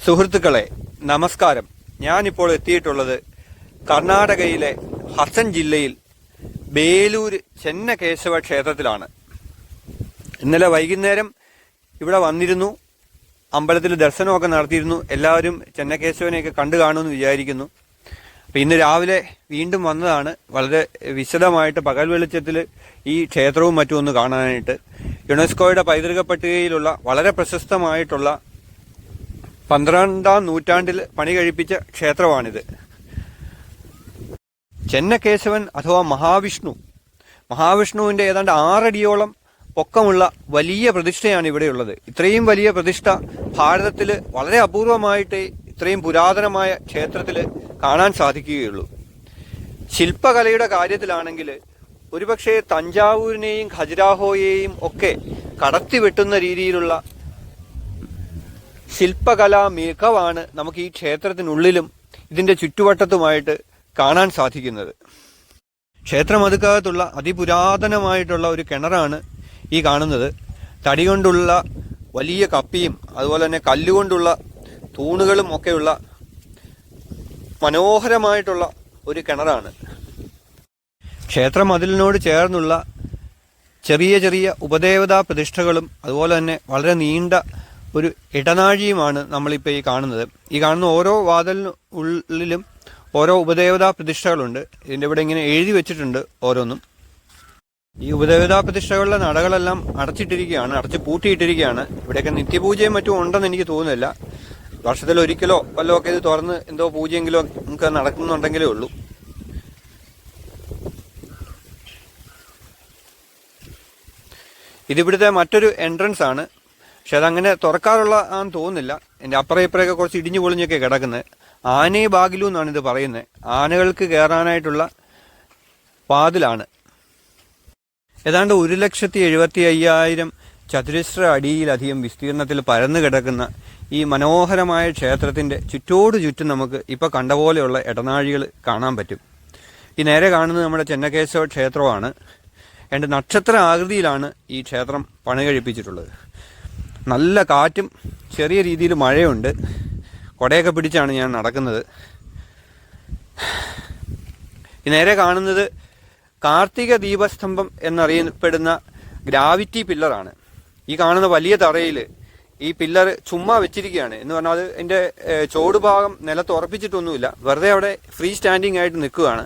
സുഹൃത്തുക്കളെ നമസ്കാരം. ഞാനിപ്പോൾ എത്തിയിട്ടുള്ളത് കർണാടകയിലെ ഹസൻ ജില്ലയിൽ ബേലൂര് ചെന്നകേശവ ക്ഷേത്രത്തിലാണ്. ഇന്നലെ വൈകുന്നേരം ഇവിടെ വന്നിരുന്നു, അമ്പലത്തിൽ ദർശനമൊക്കെ നടത്തിയിരുന്നു. എല്ലാവരും ചെന്നകേശവനെയൊക്കെ കണ്ടു കാണുമെന്ന് വിചാരിക്കുന്നു. അപ്പം ഇന്ന് രാവിലെ വീണ്ടും വന്നതാണ്, വളരെ വിശദമായിട്ട് പകൽ വെളിച്ചത്തിൽ ഈ ക്ഷേത്രവും മറ്റും ഒന്ന് കാണാനായിട്ട്. യുനെസ്കോയുടെ പൈതൃക പട്ടികയിലുള്ള വളരെ പ്രശസ്തമായിട്ടുള്ള 12ാം നൂറ്റാണ്ടിൽ പണി കഴിപ്പിച്ച ക്ഷേത്രമാണിത്. ചെന്നകേശവൻ അഥവാ മഹാവിഷ്ണുവിന്റെ ഏതാണ്ട് 6 അടിയോളം പൊക്കമുള്ള വലിയ പ്രതിഷ്ഠയാണ് ഇവിടെയുള്ളത്. ഇത്രയും വലിയ പ്രതിഷ്ഠ ഭാരതത്തിൽ വളരെ അപൂർവമായിട്ട് ഇത്രയും പുരാതനമായ ക്ഷേത്രത്തിൽ കാണാൻ സാധിക്കുകയുള്ളൂ. ശില്പകലയുടെ കാര്യത്തിലാണെങ്കിൽ ഒരുപക്ഷെ തഞ്ചാവൂരിനെയും ഖജുരാഹോയെയും ഒക്കെ കടത്തിവെട്ടുന്ന രീതിയിലുള്ള ശില്പകലാ മികവാണ് നമുക്ക് ഈ ക്ഷേത്രത്തിനുള്ളിലും ഇതിന്റെ ചുറ്റുവട്ടത്തുമായിട്ട് കാണാൻ സാധിക്കുന്നത്. ക്ഷേത്രമതുക്കകത്തുള്ള അതിപുരാതനമായിട്ടുള്ള ഒരു കിണറാണ് ഈ കാണുന്നത്. തടി കൊണ്ടുള്ള വലിയ കപ്പിയും അതുപോലെ തന്നെ കല്ലുകൊണ്ടുള്ള തൂണുകളും ഒക്കെയുള്ള മനോഹരമായിട്ടുള്ള ഒരു കിണറാണ്. ക്ഷേത്ര മതിലിനോട് ചേർന്നുള്ള ചെറിയ ചെറിയ ഉപദേവതാ പ്രതിഷ്ഠകളും അതുപോലെ തന്നെ വളരെ നീണ്ട ഒരു ഇടനാഴിയുമാണ് നമ്മളിപ്പോൾ ഈ കാണുന്നത്. ഈ കാണുന്ന ഓരോ വാതിലിനുള്ളിലും ഓരോ ഉപദേവതാ പ്രതിഷ്ഠകളുണ്ട്. ഇതിൻ്റെ ഇവിടെ ഇങ്ങനെ എഴുതി വെച്ചിട്ടുണ്ട് ഓരോന്നും. ഈ ഉപദേവതാ പ്രതിഷ്ഠകളുടെ നടകളെല്ലാം അടച്ചു പൂട്ടിയിട്ടിരിക്കുകയാണ്. ഇവിടെയൊക്കെ നിത്യപൂജയും മറ്റും ഉണ്ടെന്ന് എനിക്ക് തോന്നുന്നില്ല. വർഷത്തിൽ ഒരിക്കലോ വല്ലോ ഒക്കെ ഇത് തുറന്ന് എന്തോ പൂജയെങ്കിലോ നമുക്ക് നടക്കുന്നുണ്ടെങ്കിലേ ഉള്ളൂ. ഇതിവിടുത്തെ മറ്റൊരു എൻട്രൻസ് ആണ്, പക്ഷെ അതങ്ങനെ തുറക്കാറുള്ള ആണെന്ന് തോന്നുന്നില്ല. എൻ്റെ അപ്പുറം ഇപ്പുറയൊക്കെ കുറച്ച് ഇടിഞ്ഞു പൊളിഞ്ഞൊക്കെ കിടക്കുന്നത്. ആനേ ബാഗിലു എന്നാണ് ഇത് പറയുന്നത്. ആനകൾക്ക് കയറാനായിട്ടുള്ള വാതിലാണ്. ഏതാണ്ട് 1,75,000 ചതുരശ്ര അടിയിലധികം വിസ്തീർണത്തിൽ പരന്നു കിടക്കുന്ന ഈ മനോഹരമായ ക്ഷേത്രത്തിന്റെ ചുറ്റോടു ചുറ്റും നമുക്ക് ഇപ്പൊ കണ്ട പോലെയുള്ള ഇടനാഴികൾ കാണാൻ പറ്റും. ഈ നേരെ കാണുന്നത് നമ്മുടെ ചെന്നകേശവ ക്ഷേത്രമാണ്. രണ്ട് നക്ഷത്ര ആകൃതിയിലാണ് ഈ ക്ഷേത്രം പണി കഴിപ്പിച്ചിട്ടുള്ളത്. നല്ല കാറ്റും ചെറിയ രീതിയിൽ മഴയുണ്ട്. കൊടയൊക്കെ പിടിച്ചാണ് ഞാൻ നടക്കുന്നത്. ഈ നേരെ കാണുന്നത് കാർത്തിക ദീപസ്തംഭം എന്നറിയപ്പെടുന്ന ഗ്രാവിറ്റി പില്ലറാണ്. ഈ കാണുന്ന വലിയ തറയിൽ ഈ പില്ലർ ചുമ്മാ വെച്ചിരിക്കുകയാണ്. എന്ന് പറഞ്ഞാൽ അത് എൻ്റെ ചോടുഭാഗം നിലത്ത് ഉറപ്പിച്ചിട്ടൊന്നുമില്ല, വെറുതെ അവിടെ ഫ്രീ സ്റ്റാൻഡിങ് ആയിട്ട് നിൽക്കുകയാണ്.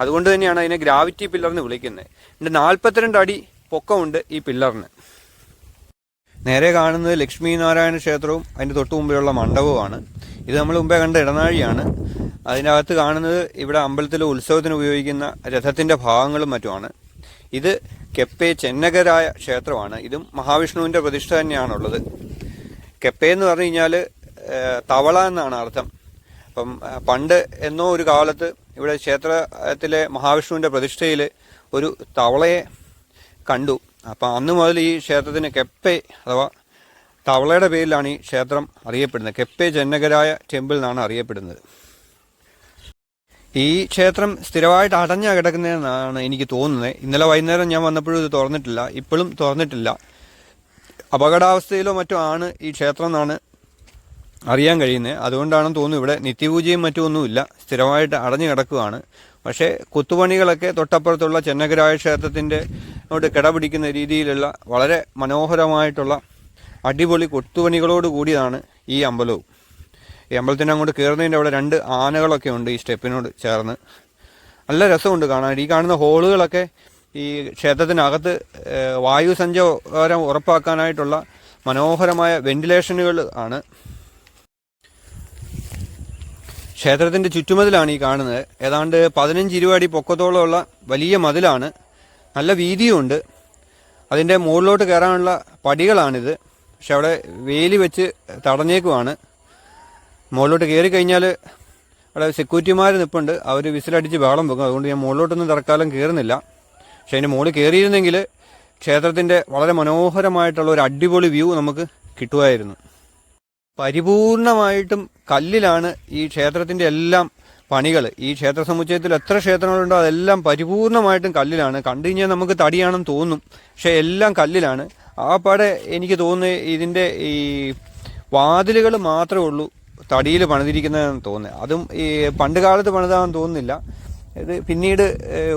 അതുകൊണ്ട് തന്നെയാണ് അതിനെ ഗ്രാവിറ്റി പില്ലർ എന്ന് വിളിക്കുന്നത്. ഇതിൻ്റെ 42 അടി പൊക്കമുണ്ട് ഈ പില്ലറിന്. നേരെ കാണുന്നത് ലക്ഷ്മി നാരായണ ക്ഷേത്രവും അതിൻ്റെ തൊട്ടു മുമ്പിലുള്ള മണ്ഡപവുമാണ്. ഇത് നമ്മൾ മുമ്പേ കണ്ട ഇടനാഴിയാണ്. അതിനകത്ത് കാണുന്നത് ഇവിടെ അമ്പലത്തിലെ ഉത്സവത്തിന് ഉപയോഗിക്കുന്ന രഥത്തിൻ്റെ ഭാഗങ്ങളും മറ്റുമാണ്. ഇത് കെപ്പെ ചെന്നകരായ ക്ഷേത്രമാണ്. ഇതും മഹാവിഷ്ണുവിൻ്റെ പ്രതിഷ്ഠ തന്നെയാണുള്ളത്. കെപ്പെ എന്ന് പറഞ്ഞു കഴിഞ്ഞാൽ തവള എന്നാണ് അർത്ഥം. അപ്പം പണ്ട് എന്നോ ഒരു കാലത്ത് ഇവിടെ ക്ഷേത്രത്തിലെ മഹാവിഷ്ണുവിൻ്റെ പ്രതിഷ്ഠയിൽ ഒരു തവളയെ കണ്ടു. അപ്പം അന്ന് മുതൽ ഈ ക്ഷേത്രത്തിന് കെപ്പെ അഥവാ തവളയുടെ പേരിലാണ് ഈ ക്ഷേത്രം അറിയപ്പെടുന്നത്. കെപ്പെ ചെന്നകരായ ടെമ്പിൾ എന്നാണ് അറിയപ്പെടുന്നത്. ഈ ക്ഷേത്രം സ്ഥിരമായിട്ട് അടഞ്ഞാ കിടക്കുന്നതെന്നാണ് എനിക്ക് തോന്നുന്നത്. ഇന്നലെ വൈകുന്നേരം ഞാൻ വന്നപ്പോഴും ഇത് തുറന്നിട്ടില്ല, ഇപ്പോഴും തുറന്നിട്ടില്ല. അപകടാവസ്ഥയിലോ മറ്റോ ആണ് ഈ ക്ഷേത്രം എന്നാണ് അറിയാൻ കഴിയുന്നത്. അതുകൊണ്ടാണെന്ന് തോന്നുന്നു ഇവിടെ നിത്യപൂജയും മറ്റുമൊന്നുമില്ല, സ്ഥിരമായിട്ട് അടഞ്ഞു കിടക്കുകയാണ്. പക്ഷേ കൊത്തുപണികളൊക്കെ തൊട്ടപ്പുറത്തുള്ള ചെന്നകരായ ക്ഷേത്രത്തിൻ്റെ നോട് കിടപിടിക്കുന്ന രീതിയിലുള്ള വളരെ മനോഹരമായിട്ടുള്ള അടിപൊളി കൊത്തുപണികളോട് കൂടിയതാണ് ഈ അമ്പലവും. ഈ അമ്പലത്തിന് അങ്ങോട്ട് കയറുന്നതിൻ്റെ അവിടെ 2 ആനകളൊക്കെ ഉണ്ട് ഈ സ്റ്റെപ്പിനോട് ചേർന്ന്. നല്ല രസമുണ്ട് കാണാൻ. ഈ കാണുന്ന ഹോളുകളൊക്കെ ഈ ക്ഷേത്രത്തിനകത്ത് വായു സഞ്ചാരം ഉറപ്പാക്കാനായിട്ടുള്ള മനോഹരമായ വെന്റിലേഷനുകൾ ആണ്. ക്ഷേത്രത്തിൻ്റെ ചുറ്റുമതിലാണ് ഈ കാണുന്നത്. ഏതാണ്ട് 15-20 അടി പൊക്കത്തോളമുള്ള വലിയ മതിലാണ്. നല്ല വീതിയുമുണ്ട്. അതിൻ്റെ മുകളിലോട്ട് കയറാനുള്ള പടികളാണിത്. പക്ഷെ അവിടെ വേലി വെച്ച് തടഞ്ഞേക്കുവാണ്. മുകളിലോട്ട് കയറി കഴിഞ്ഞാൽ അവിടെ സെക്യൂരിറ്റിമാർ നിൽപ്പുണ്ട്. അവർ വിസിലടിച്ച് ബഹളം വെക്കും. അതുകൊണ്ട് ഞാൻ മുകളിലോട്ടൊന്നും തൽക്കാലം കയറുന്നില്ല. പക്ഷെ അതിൻ്റെ മുകളിൽ കയറിയിരുന്നെങ്കിൽ ക്ഷേത്രത്തിൻ്റെ വളരെ മനോഹരമായിട്ടുള്ള ഒരു അടിപൊളി വ്യൂ നമുക്ക് കിട്ടുമായിരുന്നു. പരിപൂർണമായിട്ടും കല്ലിലാണ് ഈ ക്ഷേത്രത്തിൻ്റെ എല്ലാം പണികൾ. ഈ ക്ഷേത്ര സമുച്ചയത്തിൽ എത്ര ക്ഷേത്രങ്ങളുണ്ടോ അതെല്ലാം പരിപൂർണമായിട്ടും കല്ലിലാണ്. കണ്ടു കഴിഞ്ഞാൽ നമുക്ക് തടിയാണെന്ന് തോന്നും, പക്ഷെ എല്ലാം കല്ലിലാണ്. ആ പാടെ എനിക്ക് തോന്നുന്നത് ഇതിൻ്റെ ഈ വാതിലുകൾ മാത്രമേ ഉള്ളൂ തടിയിൽ പണിതിരിക്കുന്നതെന്ന് തോന്നുന്നത്. അതും ഈ പണ്ട് കാലത്ത് പണിതാണെന്ന് തോന്നുന്നില്ല. ഇത് പിന്നീട്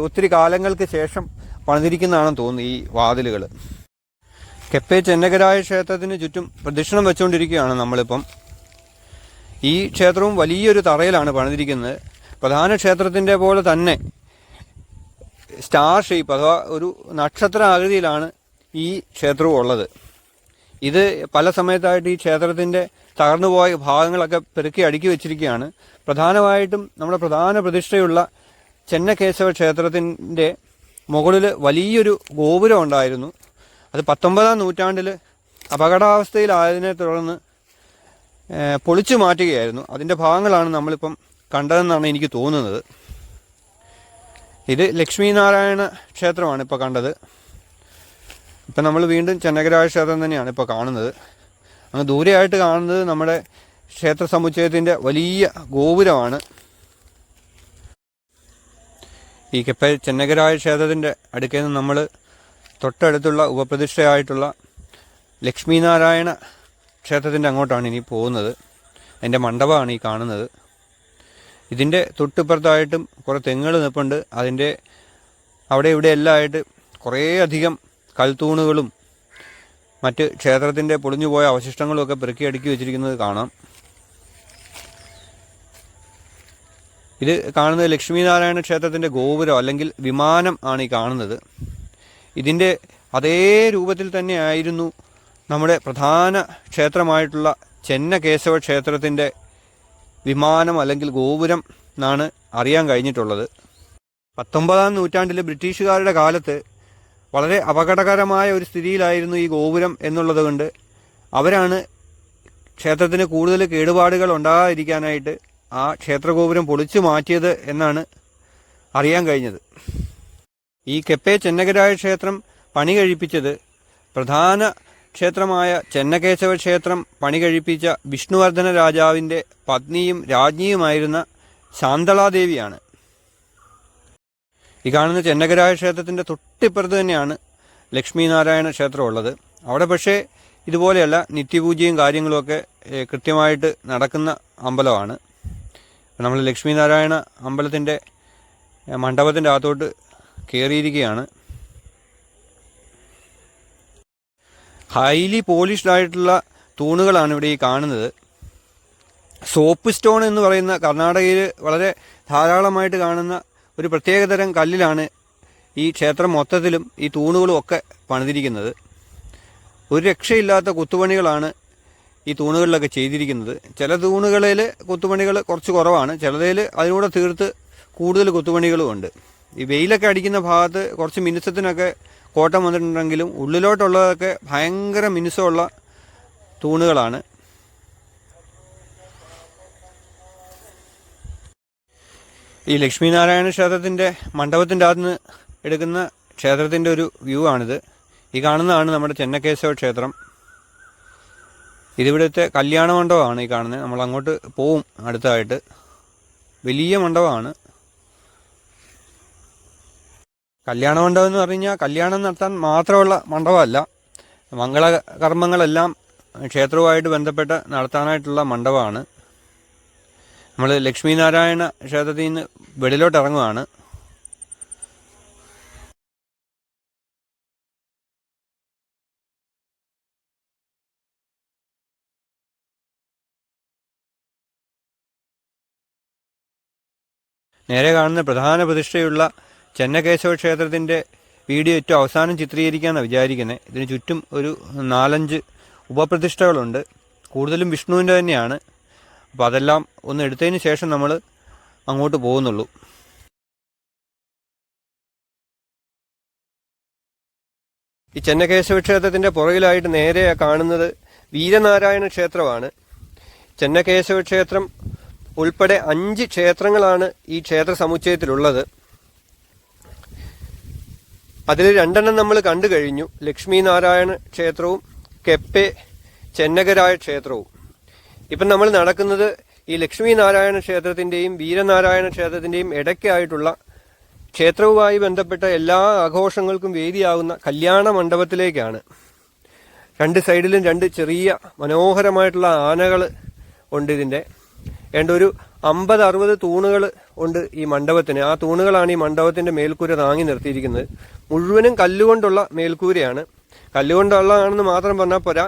ഒത്തിരി കാലങ്ങൾക്ക് ശേഷം പണിതിരിക്കുന്നതാണെന്ന് തോന്നുന്നു ഈ വാതിലുകൾ. കെപ്പെ ചെന്നകരായ ക്ഷേത്രത്തിന് ചുറ്റും പ്രദക്ഷിണം വെച്ചുകൊണ്ടിരിക്കുകയാണ് നമ്മളിപ്പം. ഈ ക്ഷേത്രവും വലിയൊരു തറയിലാണ് പണിതിരിക്കുന്നത്. പ്രധാന ക്ഷേത്രത്തിൻ്റെ പോലെ തന്നെ സ്റ്റാർ ഷേപ്പ് അഥവാ ഒരു നക്ഷത്ര ആകൃതിയിലാണ് ഈ ക്ഷേത്രവും ഉള്ളത്. ഇത് പല സമയത്തായിട്ട് ഈ ക്ഷേത്രത്തിൻ്റെ തകർന്നുപോയ ഭാഗങ്ങളൊക്കെ പെറുക്കി അടുക്കി വെച്ചിരിക്കുകയാണ്. പ്രധാനമായിട്ടും നമ്മുടെ പ്രധാന പ്രതിഷ്ഠയുള്ള ചെന്നകേശവ ക്ഷേത്രത്തിൻ്റെ മുകളിൽ വലിയൊരു ഗോപുരം ഉണ്ടായിരുന്നു. അത് 19-ാം നൂറ്റാണ്ടിൽ അപകടാവസ്ഥയിലായതിനെ തുടർന്ന് പൊളിച്ചു മാറ്റുകയായിരുന്നു. അതിൻ്റെ ഭാഗങ്ങളാണ് നമ്മളിപ്പം കണ്ടതെന്നാണ് എനിക്ക് തോന്നുന്നത്. ഇത് ലക്ഷ്മീനാരായണ ക്ഷേത്രമാണ് ഇപ്പോൾ കണ്ടത്. ഇപ്പം നമ്മൾ വീണ്ടും ചെന്നകരായ ക്ഷേത്രം തന്നെയാണ് ഇപ്പോൾ കാണുന്നത്. അങ്ങ് ദൂരെയായിട്ട് കാണുന്നത് നമ്മുടെ ക്ഷേത്ര സമുച്ചയത്തിൻ്റെ വലിയ ഗോപുരമാണ്. ഈ കെപ്പെ ചെന്നകരായ ക്ഷേത്രത്തിൻ്റെ അടുക്കൽ നിന്ന് നമ്മൾ തൊട്ടടുത്തുള്ള ഉപപ്രതിഷ്ഠയായിട്ടുള്ള ലക്ഷ്മീനാരായണ ക്ഷേത്രത്തിൻ്റെ അങ്ങോട്ടാണ് ഇനി പോകുന്നത്. അതിൻ്റെ മണ്ഡപമാണ് ഈ കാണുന്നത്. ഇതിൻ്റെ തൊട്ടിപ്പുറത്തായിട്ടും കുറേ തെങ്ങുകൾ നിൽപ്പുണ്ട്. അതിൻ്റെ അവിടെ ഇവിടെ എല്ലാം ആയിട്ട് കുറേയധികം കൽത്തൂണുകളും മറ്റ് ക്ഷേത്രത്തിൻ്റെ പൊളിഞ്ഞുപോയ അവശിഷ്ടങ്ങളും ഒക്കെ പെറുക്കി അടുക്കി വെച്ചിരിക്കുന്നത് കാണാം. ഇത് കാണുന്നത് ലക്ഷ്മീനാരായണ ക്ഷേത്രത്തിൻ്റെ ഗോപുരം അല്ലെങ്കിൽ വിമാനം ആണ് ഈ കാണുന്നത്. ഇതിൻ്റെ അതേ രൂപത്തിൽ തന്നെ ആയിരുന്നു നമ്മുടെ പ്രധാന ക്ഷേത്രമായിട്ടുള്ള ചെന്നകേശവ ക്ഷേത്രത്തിൻ്റെ വിമാനം അല്ലെങ്കിൽ ഗോപുരം എന്നാണ് അറിയാൻ കഴിഞ്ഞിട്ടുള്ളത്. 19-ാം നൂറ്റാണ്ടിൽ ബ്രിട്ടീഷുകാരുടെ കാലത്ത് വളരെ അപകടകരമായ ഒരു സ്ഥിതിയിലായിരുന്നു ഈ ഗോപുരം എന്നുള്ളത് കൊണ്ട് അവരാണ് ക്ഷേത്രത്തിന് കൂടുതൽ കേടുപാടുകൾ ഉണ്ടാകാതിരിക്കാനായിട്ട് ആ ക്ഷേത്രഗോപുരം പൊളിച്ചു മാറ്റിയത് എന്നാണ് അറിയാൻ കഴിഞ്ഞത്. ഈ കെപ്പെ ചെന്നകരായ ക്ഷേത്രം പണി കഴിപ്പിച്ചത് പ്രധാന ക്ഷേത്രമായ ചെന്നകേശവ ക്ഷേത്രം പണി കഴിപ്പിച്ച വിഷ്ണുവർദ്ധന രാജാവിൻ്റെ പത്നിയും രാജ്ഞിയുമായിരുന്ന ശാന്തളാദേവിയാണ്. ഈ കാണുന്ന ചെന്നകരായ ക്ഷേത്രത്തിൻ്റെ തൊട്ടിപ്പുറത്ത് തന്നെയാണ് ലക്ഷ്മീനാരായണ ക്ഷേത്രം ഉള്ളത്. അവിടെ പക്ഷേ ഇതുപോലെയല്ല, നിത്യപൂജയും കാര്യങ്ങളുമൊക്കെ കൃത്യമായിട്ട് നടക്കുന്ന അമ്പലമാണ്. നമ്മൾ ലക്ഷ്മീനാരായണ അമ്പലത്തിൻ്റെ മണ്ഡപത്തിൻ്റെ അകത്തോട്ട് കയറിയിരിക്കുകയാണ്. ഹൈലി പോളിഷ്ഡ് ആയിട്ടുള്ള തൂണുകളാണ് ഇവിടെ ഈ കാണുന്നത്. സോപ്പ് സ്റ്റോൺ എന്ന് പറയുന്ന കർണാടകയിൽ വളരെ ധാരാളമായിട്ട് കാണുന്ന ഒരു പ്രത്യേകതരം കല്ലിലാണ് ഈ ക്ഷേത്രം മൊത്തത്തിലും ഈ തൂണുകളും ഒക്കെ പണിതിരിക്കുന്നത്. ഒരു രക്ഷയില്ലാത്ത കൊത്തുപണികളാണ് ഈ തൂണുകളിലൊക്കെ ചെയ്തിരിക്കുന്നത്. ചില തൂണുകളിൽ കൊത്തുപണികൾ കുറച്ച് കുറവാണ്, ചിലതിൽ അതിലൂടെ തീർത്ത് കൂടുതൽ കൊത്തുപണികളും ഉണ്ട്. ഈ വെയിലൊക്കെ അടിക്കുന്ന ഭാഗത്ത് കുറച്ച് മിനുസത്തിനൊക്കെ കോട്ടം വന്നിട്ടുണ്ടെങ്കിലും ഉള്ളിലോട്ടുള്ളതൊക്കെ ഭയങ്കര മിനുസമുള്ള തൂണുകളാണ്. ഈ ലക്ഷ്മീനാരായണ ക്ഷേത്രത്തിൻ്റെ മണ്ഡപത്തിൻ്റെ അകത്തുനിന്ന് എടുക്കുന്ന ക്ഷേത്രത്തിൻ്റെ ഒരു വ്യൂ ആണിത്. ഈ കാണുന്നതാണ് നമ്മുടെ ചെന്നകേശവ ക്ഷേത്രം. ഇതിവിടുത്തെ കല്യാണ മണ്ഡപമാണ് ഈ കാണുന്നത്. നമ്മൾ അങ്ങോട്ട് പോവും അടുത്തായിട്ട്. വലിയ മണ്ഡപമാണ്. കല്യാണ മണ്ഡപം എന്ന് പറഞ്ഞു കഴിഞ്ഞാൽ കല്യാണം നടത്താൻ മാത്രമുള്ള മണ്ഡപമല്ല, മംഗളകർമ്മങ്ങളെല്ലാം ക്ഷേത്രവുമായിട്ട് ബന്ധപ്പെട്ട് നടത്താനായിട്ടുള്ള മണ്ഡപമാണ്. നമ്മൾ ലക്ഷ്മീനാരായണ ക്ഷേത്രത്തിൽ നിന്ന് വെളിയിലോട്ട് ഇറങ്ങുകയാണ്. നേരെ കാണുന്ന പ്രധാന പ്രതിഷ്ഠയുള്ള ചെന്നകേശവ ക്ഷേത്രത്തിൻ്റെ വീഡിയോ ഏറ്റവും അവസാനം ചിത്രീകരിക്കാമെന്നാണ് വിചാരിക്കുന്നത്. ഇതിന് ചുറ്റും ഒരു 4-5 ഉപപ്രതിഷ്ഠകളുണ്ട്. കൂടുതലും വിഷ്ണുവിൻ്റെ തന്നെയാണ്. അപ്പോൾ അതെല്ലാം ഒന്ന് എടുത്തതിന് ശേഷം നമ്മൾ അങ്ങോട്ട് പോകുന്നുള്ളൂ. ഈ ചെന്നകേശവ ക്ഷേത്രത്തിൻ്റെ പുറകിലായിട്ട് നേരെ കാണുന്നത് വീരനാരായണ ക്ഷേത്രമാണ്. ചെന്നകേശവ ക്ഷേത്രം ഉൾപ്പെടെ 5 ക്ഷേത്രങ്ങളാണ് ഈ ക്ഷേത്ര സമുച്ചയത്തിലുള്ളത്. അതിൽ 2 നമ്മൾ കണ്ടു കഴിഞ്ഞു, ലക്ഷ്മീനാരായണ ക്ഷേത്രവും കെപ്പെ ചെന്നകരായ ക്ഷേത്രവും. ഇപ്പം നമ്മൾ നടക്കുന്നത് ഈ ലക്ഷ്മീനാരായണ ക്ഷേത്രത്തിൻ്റെയും വീരനാരായണ ക്ഷേത്രത്തിൻ്റെയും ഇടയ്ക്കായിട്ടുള്ള ക്ഷേത്രവുമായി ബന്ധപ്പെട്ട എല്ലാ ആഘോഷങ്ങൾക്കും വേദിയാകുന്ന കല്യാണ മണ്ഡപത്തിലേക്കാണ്. 2 സൈഡിലും 2 ചെറിയ മനോഹരമായിട്ടുള്ള ആനകൾ ഉണ്ട് ഇതിൻ്റെ. ഏണ്ട ഒരു 50-60 തൂണുകൾ ഉണ്ട് ഈ മണ്ഡപത്തിന്. ആ തൂണുകളാണ് ഈ മണ്ഡപത്തിന്റെ മേൽക്കൂര താങ്ങി നിർത്തിയിരിക്കുന്നത്. മുഴുവനും കല്ലുകൊണ്ടുള്ള മേൽക്കൂരയാണ്. കല്ലുകൊണ്ടുള്ളതാണെന്ന് മാത്രം പറഞ്ഞാൽ പോരാ,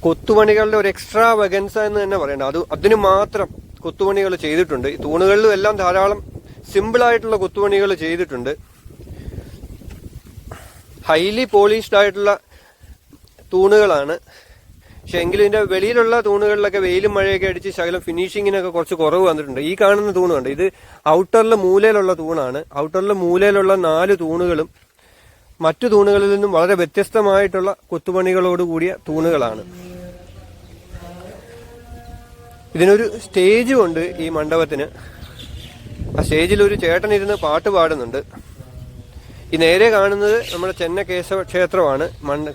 കൊത്തുപണികളുടെ ഒരു എക്സ്ട്രാ വഗൻസ എന്ന് തന്നെ പറയണ്ട. അതിന് മാത്രം കൊത്തുപണികൾ ചെയ്തിട്ടുണ്ട്. ഈ തൂണുകളിലും എല്ലാം ധാരാളം സിമ്പിൾ ആയിട്ടുള്ള കൊത്തുപണികൾ ചെയ്തിട്ടുണ്ട്. ഹൈലി പോളിഷ്ഡ് ആയിട്ടുള്ള തൂണുകളാണ്. പക്ഷെ എങ്കിലും ഇതിന്റെ വെളിയിലുള്ള തൂണുകളിലൊക്കെ വെയിലും മഴയൊക്കെ അടിച്ച് ശകലം ഫിനിഷിങ്ങിനൊക്കെ കുറച്ച് കുറവ് വന്നിട്ടുണ്ട്. ഈ കാണുന്ന തൂണുണ്ട്, ഇത് ഔട്ടറിലെ മൂലയിലുള്ള തൂണാണ്. ഔട്ടറിലെ മൂലയിലുള്ള 4 തൂണുകളും മറ്റു തൂണുകളിൽ നിന്നും വളരെ വ്യത്യസ്തമായിട്ടുള്ള കൊത്തുപണികളോട് കൂടിയ തൂണുകളാണ്. ഇതിനൊരു സ്റ്റേജും ഉണ്ട് ഈ മണ്ഡപത്തിന്. ആ സ്റ്റേജിൽ ഒരു ചേട്ടൻ ഇരുന്ന് പാട്ട് പാടുന്നുണ്ട്. ഈ നേരെ കാണുന്നത് നമ്മുടെ ചെന്ന കേശവ ക്ഷേത്രമാണ്.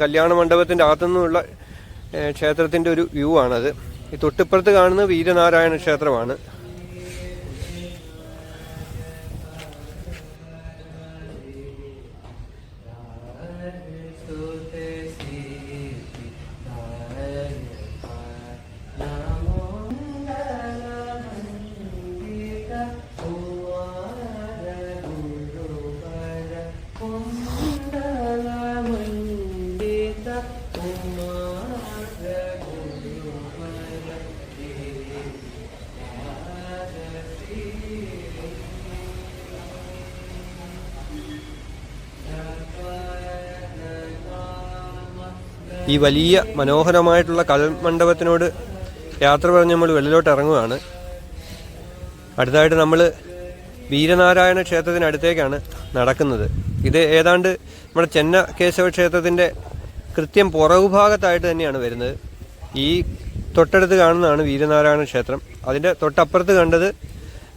കല്യാണ മണ്ഡപത്തിന്റെ അകത്തുനിന്നുള്ള ക്ഷേത്രത്തിന്റെ ഒരു വ്യൂ ആണത്. ഈ തൊട്ടിപ്പുറത്ത് കാണുന്നത് വീരനാരായണ ക്ഷേത്രമാണ്. ഈ വലിയ മനോഹരമായിട്ടുള്ള കൽമണ്ഡപത്തിനോട് യാത്ര പറഞ്ഞ് നമ്മൾ വെളിയിലോട്ട് ഇറങ്ങുകയാണ്. അടുത്തായിട്ട് നമ്മൾ വീരനാരായണ ക്ഷേത്രത്തിനടുത്തേക്കാണ് നടക്കുന്നത്. ഇത് ഏതാണ്ട് നമ്മുടെ ചെന്ന കേശവ ക്ഷേത്രത്തിൻ്റെ കൃത്യം പുറകുഭാഗത്തായിട്ട് തന്നെയാണ് വരുന്നത്. ഈ തൊട്ടടുത്ത് കാണുന്നതാണ് വീരനാരായണ ക്ഷേത്രം. അതിൻ്റെ തൊട്ടപ്പുറത്ത് കണ്ടത്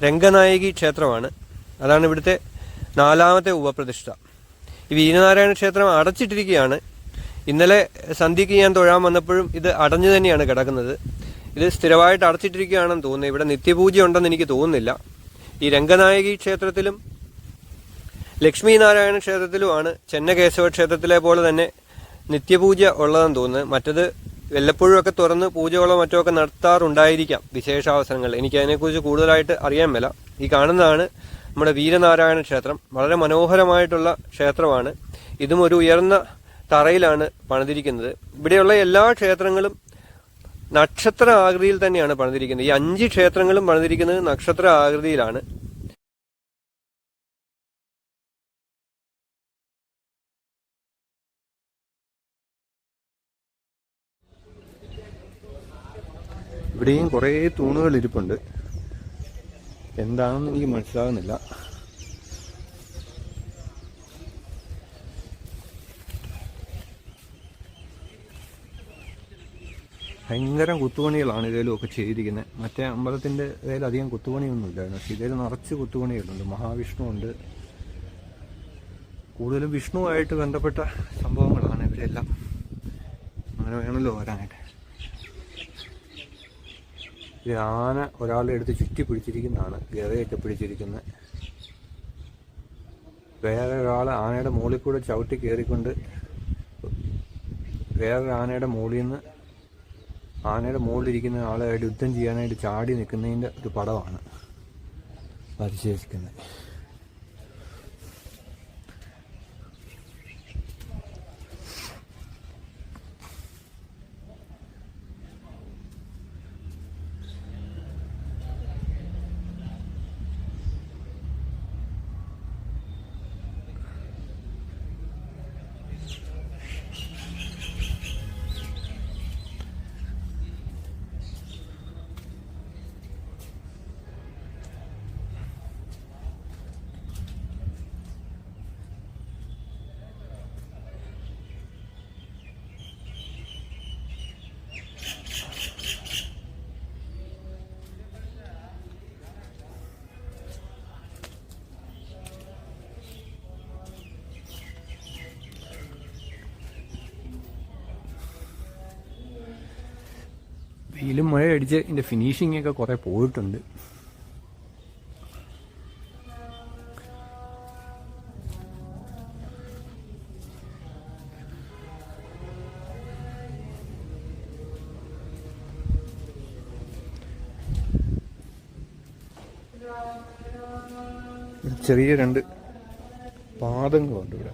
രംഗനായകി ക്ഷേത്രമാണ്. അതാണ് ഇവിടുത്തെ 4ാമത്തെ ഉപപ്രതിഷ്ഠ. ഈ വീരനാരായണ ക്ഷേത്രം അടച്ചിട്ടിരിക്കുകയാണ്. ഇന്നലെ സന്ധ്യയ്ക്ക് ഞാൻ തൊഴാൻ വന്നപ്പോഴും ഇത് അടഞ്ഞു തന്നെയാണ് കിടക്കുന്നത്. ഇത് സ്ഥിരമായിട്ട് അടച്ചിട്ടിരിക്കുകയാണെന്ന് തോന്നുന്നു. ഇവിടെ നിത്യപൂജ ഉണ്ടെന്ന് എനിക്ക് തോന്നുന്നില്ല. ഈ രംഗനായകി ക്ഷേത്രത്തിലും ലക്ഷ്മി നാരായണ ക്ഷേത്രത്തിലുമാണ് ചെന്ന കേശവ ക്ഷേത്രത്തിലെ പോലെ തന്നെ നിത്യപൂജ ഉള്ളതെന്ന് തോന്നുന്നത്. മറ്റത് വല്ലപ്പോഴും ഒക്കെ തുറന്ന് പൂജകളോ മറ്റോ ഒക്കെ നടത്താറുണ്ടായിരിക്കാം വിശേഷാവസരങ്ങളിൽ. എനിക്ക് അതിനെക്കുറിച്ച് കൂടുതലായിട്ട് അറിയാൻ മേല. ഈ കാണുന്നതാണ് നമ്മുടെ വീരനാരായണ ക്ഷേത്രം. വളരെ മനോഹരമായിട്ടുള്ള ക്ഷേത്രമാണ്. ഇതും ഒരു ഉയർന്ന തറയിലാണ് പണിതിരിക്കുന്നത്. ഇവിടെയുള്ള എല്ലാ ക്ഷേത്രങ്ങളും നക്ഷത്ര ആകൃതിയിൽ തന്നെയാണ് പണിതിരിക്കുന്നത്. ഈ 5 ക്ഷേത്രങ്ങളും പണിതിരിക്കുന്നത് നക്ഷത്ര ആകൃതിയിലാണ്. ഇവിടെയും കുറേ തൂണുകൾ ഇരിപ്പുണ്ട്. എന്താണെന്ന് എനിക്ക് മനസ്സിലാകുന്നില്ല. ഭയങ്കരം കുത്തുപണികളാണ് ഇതിലൊക്കെ ചെയ്തിരിക്കുന്നത്. മറ്റേ അമ്പലത്തിൻ്റെ ഇതിൽ അധികം കുത്തുപണിയൊന്നുമില്ലായിരുന്നു. പക്ഷേ ഇതിൽ നിറച്ച് കുത്തുപണികളുണ്ട്. മഹാവിഷ്ണു ഉണ്ട്. കൂടുതലും വിഷ്ണുവായിട്ട് ബന്ധപ്പെട്ട സംഭവങ്ങളാണ് ഇവരെല്ലാം. അങ്ങനെ വേണമല്ലോ വരാനായിട്ട്. ഈ ആന ഒരാളുടെ അടുത്ത് ചുറ്റി പിടിച്ചിരിക്കുന്നതാണ്, ഗതയൊക്കെ പിടിച്ചിരിക്കുന്നത്. വേറൊരാൾ ആനയുടെ മുകളിൽ കൂടെ ചവിട്ടി കയറിക്കൊണ്ട് വേറൊരു ആനയുടെ മുകളിൽ നിന്ന് ആനയുടെ മുകളിലിരിക്കുന്ന ആളായിട്ട് യുദ്ധം ചെയ്യാനായിട്ട് ചാടി നിൽക്കുന്നതിൻ്റെ ഒരു പടമാണ് പരിശേഷിക്കുന്നത്. വെയിലും മഴ അടിച്ച് ഇതിൻ്റെ ഫിനിഷിംഗ് ഒക്കെ കുറേ പോയിട്ടുണ്ട്. ചെറിയ 2 പാദങ്ങളുണ്ട് ഇവിടെ.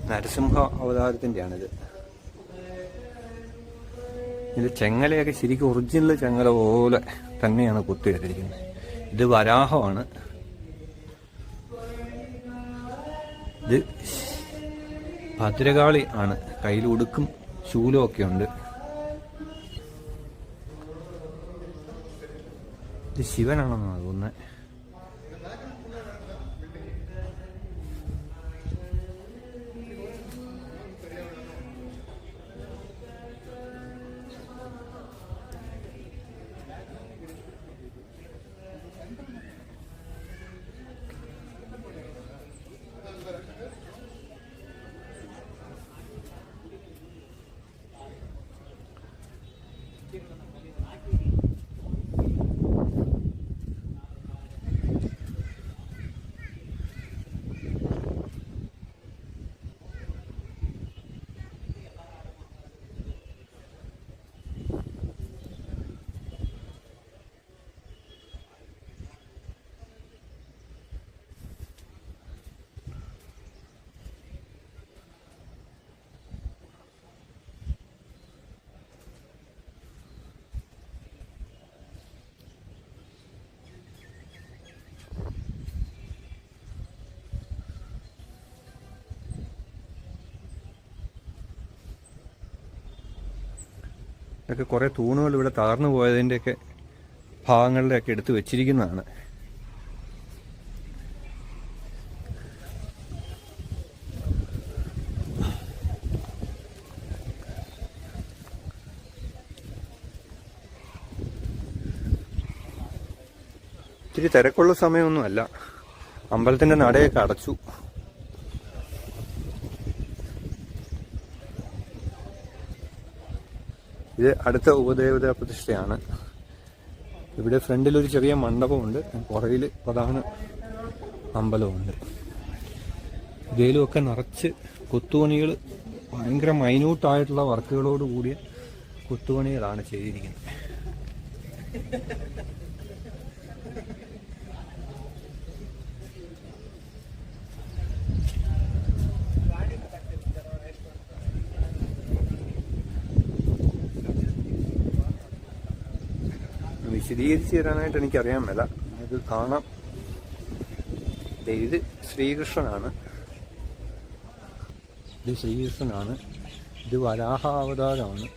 നരസിംഹ അവതാരത്തിൻ്റെയാണിത്. ഇത് ചെങ്ങലയൊക്കെ ശരിക്കും ഒറിജിനൽ ചെങ്ങല പോലെ തന്നെയാണ് കുത്തിവെച്ചിരിക്കുന്നത്. ഇത് വരാഹമാണ്. ഇത് ഭദ്രകാളി ആണ്. കയ്യിൽ ഉടുക്കും ശൂലമൊക്കെ ഉണ്ട്. ഇത് ശിവനാണെന്നാണ് തോന്നുന്നത്. ഇതൊക്കെ കുറേ തൂണുകൾ ഇവിടെ തകർന്നു പോയതിൻ്റെയൊക്കെ ഭാഗങ്ങളിലൊക്കെ എടുത്ത് വെച്ചിരിക്കുന്നതാണ്. ഇത്തിരി തിരക്കുള്ള സമയമൊന്നുമല്ല. അമ്പലത്തിൻ്റെ നടയൊക്കെ അടച്ചു. ഇത് അടുത്ത ഉപദേവതാ പ്രതിഷ്ഠയാണ്. ഇവിടെ ഫ്രണ്ടിലൊരു ചെറിയ മണ്ഡപമുണ്ട്. പുറകിൽ പ്രധാന അമ്പലമുണ്ട്. ഇതിലുമൊക്കെ നിറച്ച് കൊത്തുപണികൾ, ഭയങ്കര മൈന്യൂട്ടായിട്ടുള്ള വർക്കുകളോട് കൂടിയ കൊത്തുപണികളാണ് ചെയ്തിരിക്കുന്നത്. വിശദീകരിച്ച് തരാനായിട്ട് എനിക്കറിയാൻ മേല. ഇത് കാണാം. ഇത് ശ്രീകൃഷ്ണനാണ്. ഇത് വരാഹ അവതാരമാണ്.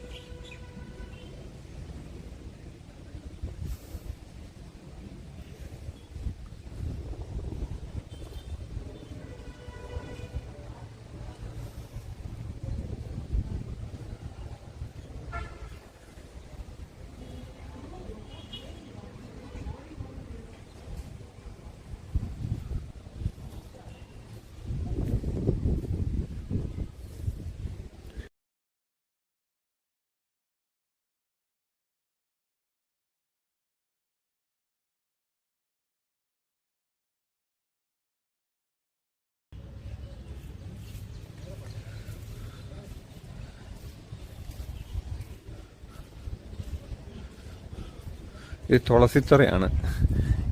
ഇത് തുളസിത്തറയാണ്.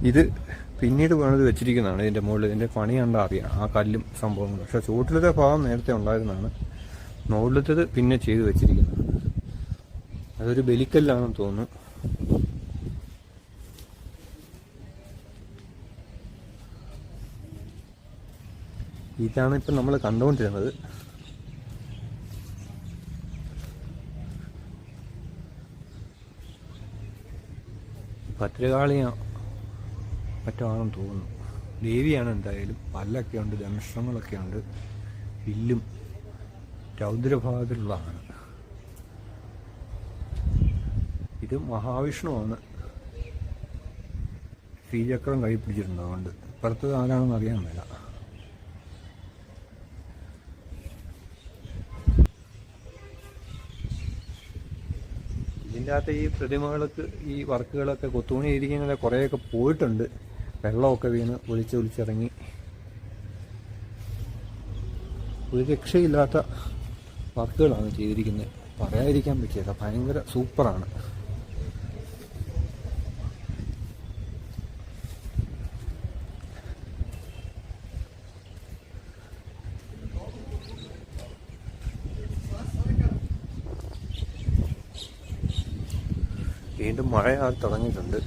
ഇത് പിന്നീട് പണിത് വെച്ചിരിക്കുന്നതാണ്. ഇതിൻ്റെ മുകളിൽ ഇതിൻ്റെ പണി കണ്ടാൽ അറിയാം ആ കല്ലും സംഭവങ്ങളും. പക്ഷെ ചുവട്ടിലത്തെ ഭാഗം നേരത്തെ ഉണ്ടായിരുന്നതാണ്. മുകളിലത്തേത് പിന്നെ ചെയ്ത് വെച്ചിരിക്കുന്നതാണ്. അതൊരു ബലിക്കല്ലാണെന്ന് തോന്നുന്നു. ഇതാണ് ഇപ്പം നമ്മൾ കണ്ടുകൊണ്ടിരുന്നത്. ഭദ്രകാളിയോ മറ്റോ ആണെന്ന് തോന്നുന്നു. ദേവിയാണ് എന്തായാലും. പല്ലൊക്കെ ഉണ്ട്, ദംഷ്ട്രങ്ങളൊക്കെ ഉണ്ട്, വില്ലും രൗദ്രഭാഗത്തിലുള്ളതാണ്. ഇത് മഹാവിഷ്ണുവാണ്. ശ്രീചക്രം കൈ പിടിച്ചിട്ടുണ്ട്. അതുകൊണ്ട് ഇപ്പുറത്ത് ആരാണെന്ന് അറിയാൻ മേല. ഇതിൻ്റെ അകത്ത് ഈ പ്രതിമകൾക്ക് ഈ വർക്കുകളൊക്കെ കൊത്തുപണി ഇരിക്കുന്നത് കുറേയൊക്കെ പോയിട്ടുണ്ട്. വെള്ളമൊക്കെ വീണ് ഒലിച്ചിറങ്ങി. ഒരു രക്ഷയില്ലാത്ത വർക്കുകളാണ് ചെയ്തിരിക്കുന്നത്. പറയാതിരിക്കാൻ പറ്റില്ല, ഭയങ്കര സൂപ്പറാണ്. വീണ്ടും മഴ തുടങ്ങിയിട്ടുണ്ട്.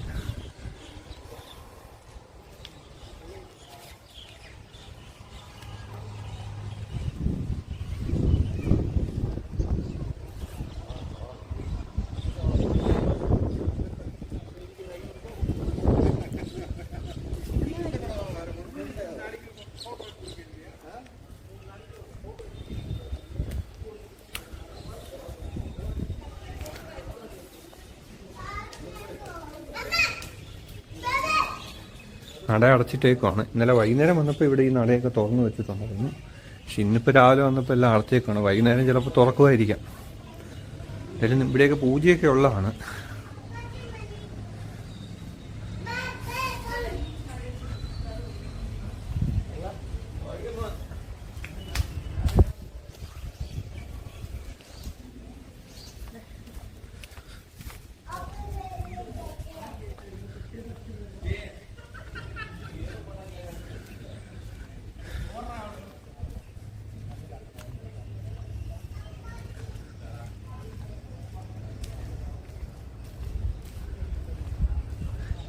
നട അടച്ചിട്ടേക്കുവാണ്. ഇന്നലെ വൈകുന്നേരം വന്നപ്പോൾ ഇവിടെ ഈ നടയൊക്കെ തുറന്നു വെച്ചിട്ടുണ്ടായിരുന്നു. പക്ഷെ ഇന്നിപ്പോൾ രാവിലെ വന്നപ്പോൾ എല്ലാം അടച്ചേക്കാണ്. വൈകുന്നേരം ചിലപ്പോൾ തുറക്കുമായിരിക്കാം. എന്തായാലും ഇവിടെയൊക്കെ പൂജയൊക്കെ ഉള്ളതാണ്.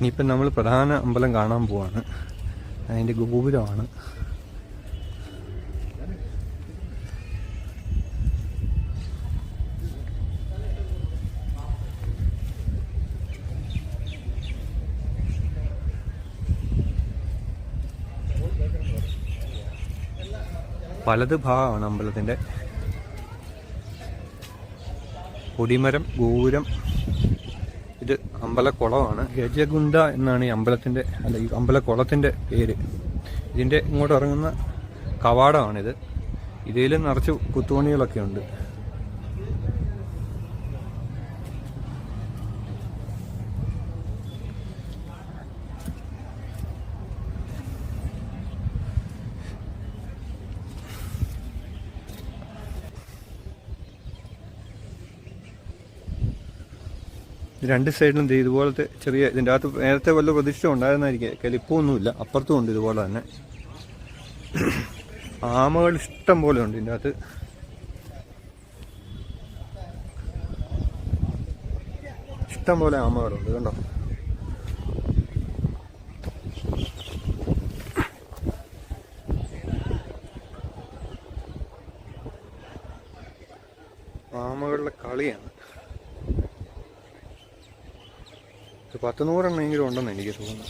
ഇനിയിപ്പം നമ്മൾ പ്രധാന അമ്പലം കാണാൻ പോവാണ്. അതിൻ്റെ ഗോപുരമാണ്. വലത് ഭാഗമാണ് അമ്പലത്തിൻ്റെ. കൊടിമരം, ഗോപുരം. ഇത് അമ്പലക്കുളമാണ്. ഗജഗുണ്ട എന്നാണ് ഈ അമ്പലത്തിൻ്റെ ഈ അമ്പലക്കുളത്തിൻ്റെ പേര്. ഇതിൻ്റെ ഇങ്ങോട്ട് ഇറങ്ങുന്ന കവാടമാണിത്. ഇതിൽ നിറച്ച് കുത്തുപണികളൊക്കെ ഉണ്ട്. രണ്ട് സൈഡിലും ഇതുപോലത്തെ ചെറിയ, ഇതിൻ്റെ അകത്ത് നേരത്തെ വല്ല പ്രതിഷ്ഠ ഉണ്ടായിരുന്നായിരിക്കും. ഇപ്പൊന്നുമില്ല. അപ്പുറത്തും ഉണ്ട് ഇതുപോലെ തന്നെ. ആമകൾ ഇഷ്ടം പോലെ ഉണ്ട് ഇതിൻ്റെ അകത്ത്. ഇഷ്ടം പോലെ ആമകളുണ്ട്, കണ്ടോ. ആമകളുടെ കളിയാണ്. 100-100 എണ്ണമെങ്കിലും ഉണ്ടെന്ന് എനിക്ക് തോന്നുന്നു.